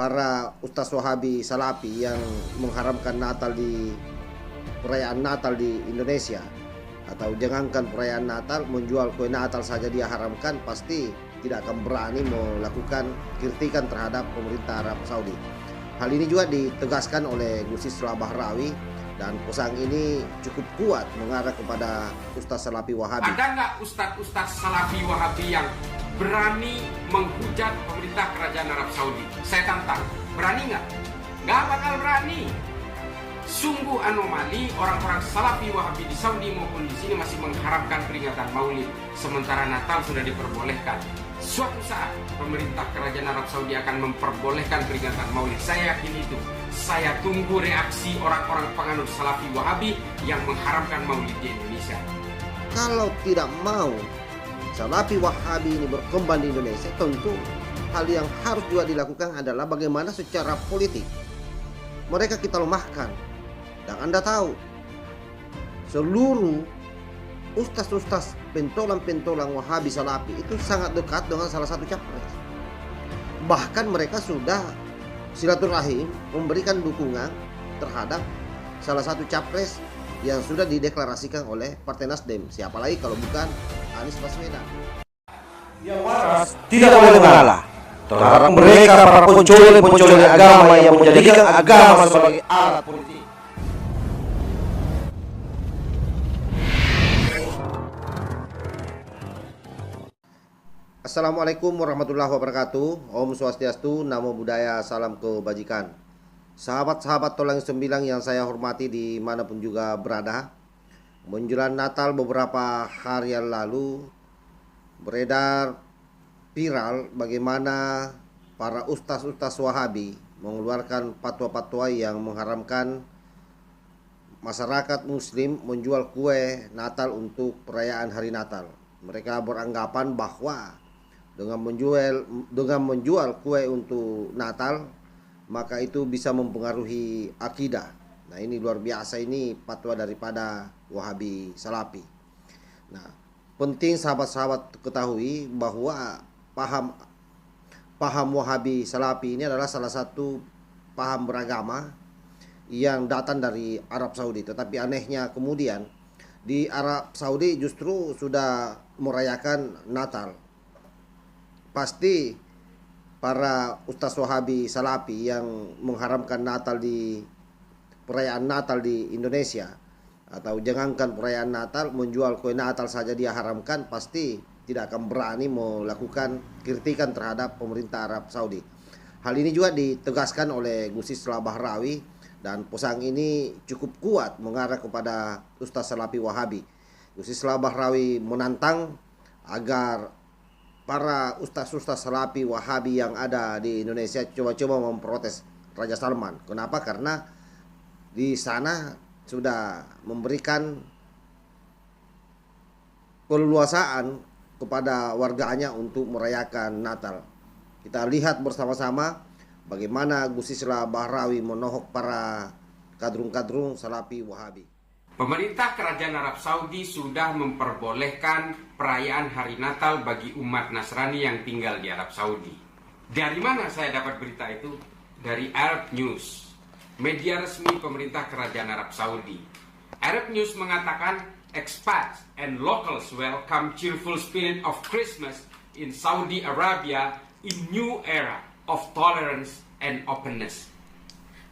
para Ustaz Wahabi Salafi yang mengharamkan Natal di perayaan Natal di Indonesia, atau jangankan perayaan Natal, menjual kue Natal saja dia haramkan, pasti tidak akan berani melakukan kritikan terhadap pemerintah Arab Saudi. Hal ini juga ditegaskan oleh Gus Islah Bahrawi, dan pesan ini cukup kuat mengarah kepada Ustaz Salafi Wahabi. Ada nggak Ustaz Salafi Wahabi yang berani menghujat pemerintah kerajaan Arab Saudi? Saya tantang, berani nggak? Nggak bakal berani. Sungguh anomali orang-orang Salafi Wahabi di Saudi maupun di sini masih mengharapkan peringatan Maulid, sementara Natal sudah diperbolehkan. Suatu saat pemerintah kerajaan Arab Saudi akan memperbolehkan peringatan Maulid. Saya yakin itu. Saya tunggu reaksi orang-orang penganut Salafi Wahabi yang mengharamkan Maulid di Indonesia. Kalau tidak mau Salafi Wahabi ini berkembang di Indonesia, tentu hal yang harus juga dilakukan adalah bagaimana secara politik mereka kita lemahkan. Dan Anda tahu, seluruh ustaz-ustaz pentolan-pentolan Wahabi Salafi itu sangat dekat dengan salah satu capres. Bahkan mereka sudah silaturahim memberikan dukungan terhadap salah satu capres yang sudah dideklarasikan oleh Partai Nasdem. Siapa lagi kalau bukan Anies Baswedan. Yang waras tidak boleh mengalah terhadap mereka para pencoleng agama yang menjadikan agama sebagai alat politik. Assalamualaikum warahmatullahi wabarakatuh. Om Swastiastu, Namo Buddhaya, salam kebajikan. Sahabat-sahabat Tolang Sembilang yang saya hormati dimanapun juga berada, menjelang Natal beberapa hari yang lalu beredar viral bagaimana para ustaz-ustaz Wahabi mengeluarkan fatwa-fatwa yang mengharamkan masyarakat muslim menjual kue Natal untuk perayaan hari Natal. Mereka beranggapan bahwa dengan menjual kue untuk Natal, maka itu bisa mempengaruhi akidah. Nah, ini luar biasa, ini fatwa daripada Wahabi Salafi. Nah, penting sahabat-sahabat ketahui bahwa paham Wahabi Salafi ini adalah salah satu paham beragama yang datang dari Arab Saudi. Tetapi anehnya kemudian di Arab Saudi justru sudah merayakan Natal. Pasti para Ustaz Wahabi Salafi yang mengharamkan Natal di perayaan Natal di Indonesia, atau jangankan perayaan Natal, menjual kue Natal saja dia haramkan, pasti tidak akan berani melakukan kritikan terhadap pemerintah Arab Saudi. Hal ini juga ditegaskan oleh Gus Islah Bahrawi, dan pesan ini cukup kuat mengarah kepada Ustaz Salafi Wahabi. Gus Islah Bahrawi menantang agar para ustaz-ustaz Salafi Wahabi yang ada di Indonesia coba-coba memprotes Raja Salman. Kenapa? Karena di sana sudah memberikan keleluasaan kepada warganya untuk merayakan Natal. Kita lihat bersama-sama bagaimana Gus Islah Bahrawi menohok para kadrung-kadrung Salafi Wahabi. Pemerintah kerajaan Arab Saudi sudah memperbolehkan perayaan hari Natal bagi umat Nasrani yang tinggal di Arab Saudi. Dari mana saya dapat berita itu? Dari Arab News, media resmi pemerintah kerajaan Arab Saudi. Arab News mengatakan expats and locals welcome cheerful spirit of Christmas in Saudi Arabia in new era of tolerance and openness.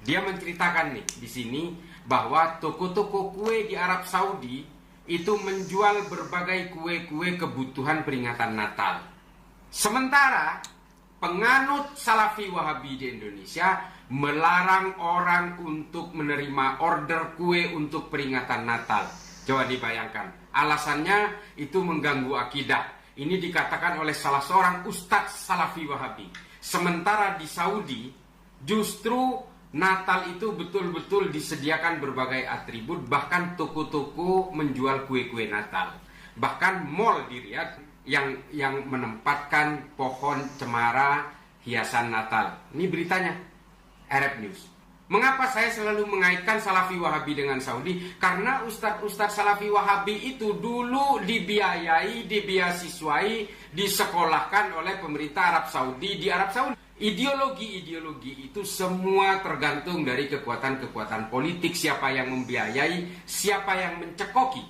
Dia menceritakan nih di sini bahwa toko-toko kue di Arab Saudi itu menjual berbagai kue-kue kebutuhan peringatan Natal. Sementara penganut Salafi Wahabi di Indonesia melarang orang untuk menerima order kue untuk peringatan Natal. Coba dibayangkan, alasannya itu mengganggu akidah. Ini dikatakan oleh salah seorang ustadz Salafi Wahabi. Sementara di Saudi justru Natal itu betul-betul disediakan berbagai atribut, bahkan toko-toko menjual kue-kue Natal. Bahkan mall di Riyadh yang menempatkan pohon cemara hiasan Natal. Ini beritanya Arab News. Mengapa saya selalu mengaitkan Salafi Wahabi dengan Saudi? Karena ustadz-ustadz Salafi Wahabi itu dulu dibiayai, dibeasiswai, disekolahkan oleh pemerintah Arab Saudi di Arab Saudi. Ideologi-ideologi itu semua tergantung dari kekuatan-kekuatan politik, siapa yang membiayai, siapa yang mencekoki.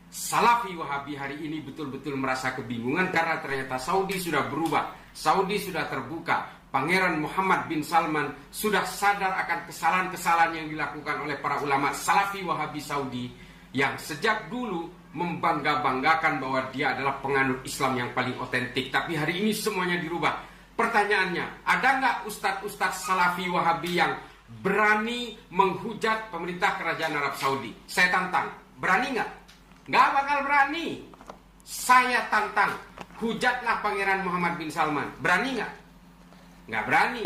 Salafi Wahabi hari ini betul-betul merasa kebingungan karena ternyata Saudi sudah berubah, Saudi sudah terbuka. Pangeran Muhammad bin Salman sudah sadar akan kesalahan-kesalahan yang dilakukan oleh para ulama Salafi Wahabi Saudi yang sejak dulu membangga-banggakan bahwa dia adalah penganut Islam yang paling otentik. Tapi hari ini semuanya dirubah. Pertanyaannya, ada nggak ustadz-ustadz Salafi Wahabi yang berani menghujat pemerintah kerajaan Arab Saudi? Saya tantang, berani nggak? Nggak bakal berani. Saya tantang, hujatlah Pangeran Muhammad bin Salman. Berani nggak? Nggak berani.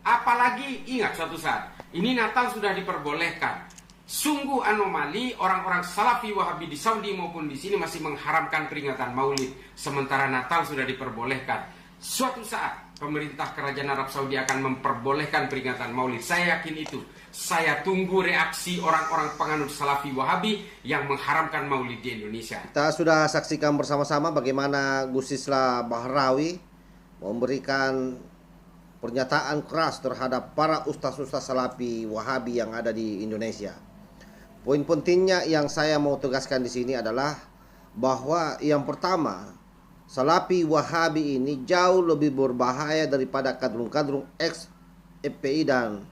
Apalagi ingat suatu saat, ini Natal sudah diperbolehkan. Sungguh anomali orang-orang Salafi Wahabi di Saudi maupun di sini masih mengharamkan peringatan Maulid, sementara Natal sudah diperbolehkan. Suatu saat pemerintah kerajaan Arab Saudi akan memperbolehkan peringatan Maulid. Saya yakin itu. Saya tunggu reaksi orang-orang penganut Salafi Wahabi yang mengharamkan Maulid di Indonesia. Kita sudah saksikan bersama-sama bagaimana Gus Islah Bahrawi memberikan pernyataan keras terhadap para ustaz-ustaz Salafi Wahabi yang ada di Indonesia. Poin pentingnya yang saya mau tegaskan di sini adalah bahwa yang pertama, Salafi Wahabi ini jauh lebih berbahaya daripada kadrun-kadrun ex-FPI dan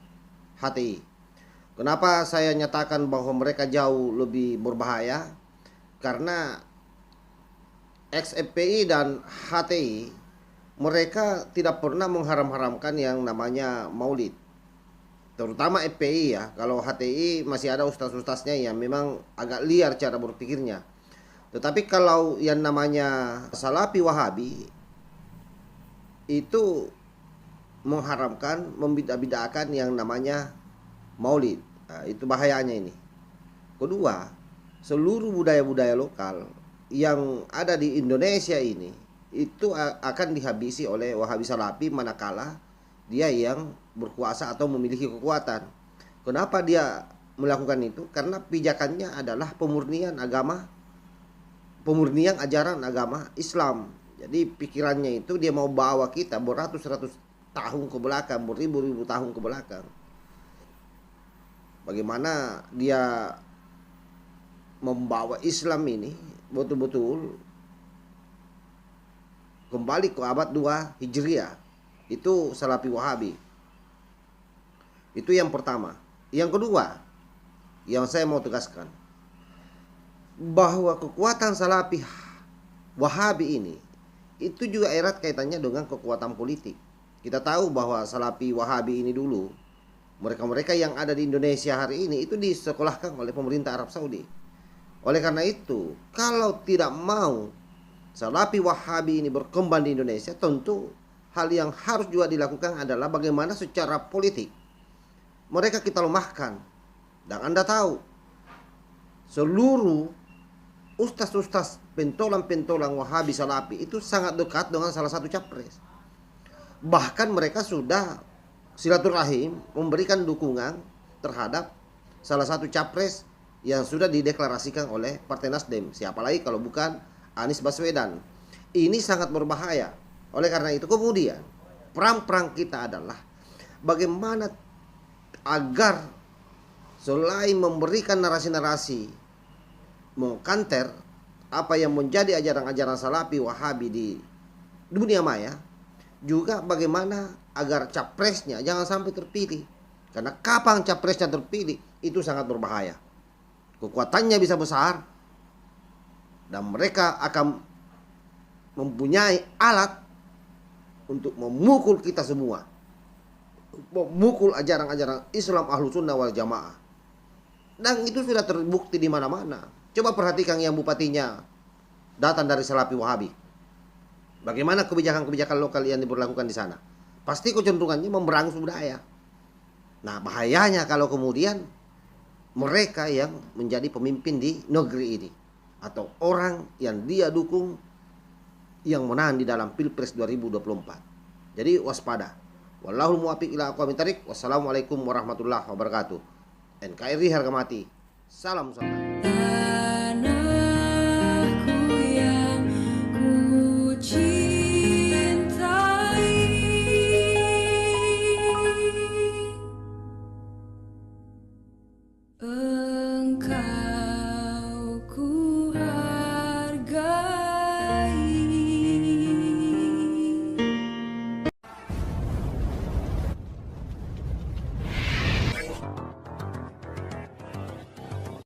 HTI. Kenapa saya nyatakan bahwa mereka jauh lebih berbahaya? Karena ex-FPI dan HTI mereka tidak pernah mengharam-haramkan yang namanya Maulid. Terutama FPI ya. Kalau HTI masih ada ustaz-ustaznya yang memang agak liar cara berpikirnya. Tetapi kalau yang namanya Salafi Wahabi itu mengharamkan, membidah-bidahkan yang namanya Maulid. Nah, itu bahayanya ini. Kedua, seluruh budaya-budaya lokal yang ada di Indonesia ini itu akan dihabisi oleh Wahabi Salafi manakala dia yang berkuasa atau memiliki kekuatan. Kenapa dia melakukan itu? Karena pijakannya adalah pemurnian agama, pemurnian ajaran agama Islam. Jadi pikirannya itu dia mau bawa kita beratus-ratus tahun ke belakang, beribu-ribu tahun ke belakang. Bagaimana dia membawa Islam ini betul-betul kembali ke abad 2 Hijriah. Itu Salafi Wahabi. Itu yang pertama. Yang kedua, yang saya mau tegaskan, bahwa kekuatan Salafi Wahabi ini itu juga erat kaitannya dengan kekuatan politik. Kita tahu bahwa Salafi Wahabi ini dulu, mereka-mereka yang ada di Indonesia hari ini itu disekolahkan oleh pemerintah Arab Saudi. Oleh karena itu, kalau tidak mau Salafi Wahabi ini berkembang di Indonesia, tentu hal yang harus juga dilakukan adalah bagaimana secara politik mereka kita lemahkan. Dan Anda tahu, seluruh ustaz-ustaz pentolan-pentolan Wahabi Salafi itu sangat dekat dengan salah satu capres. Bahkan mereka sudah silaturahim memberikan dukungan terhadap salah satu capres yang sudah dideklarasikan oleh Partai Nasdem. Siapa lagi kalau bukan Anies Baswedan. Ini sangat berbahaya. Oleh karena itu kemudian perang-perang kita adalah bagaimana agar selain memberikan narasi-narasi mengkanter apa yang menjadi ajaran-ajaran Salafi Wahabi di dunia maya, juga bagaimana agar capresnya jangan sampai terpilih. Karena kapan capresnya terpilih itu sangat berbahaya. Kekuatannya bisa besar dan mereka akan mempunyai alat untuk memukul kita semua, memukul ajaran-ajaran Islam Ahlus Sunnah wal Jamaah. Dan itu sudah terbukti di mana-mana. Coba perhatikan yang bupatinya datang dari Salafi Wahabi. Bagaimana kebijakan-kebijakan lokal yang diberlakukan di sana? Pasti kecenderungannya memberangus budaya. Nah, bahayanya kalau kemudian mereka yang menjadi pemimpin di negeri ini atau orang yang dia dukung yang menang di dalam Pilpres 2024. Jadi waspada. Wallahul muwaffiq ila aqwamit thariq. Wassalamualaikum warahmatullahi wabarakatuh. NKRI harga mati. Salam Nusantara. Tanahku yang ku cintai. kau.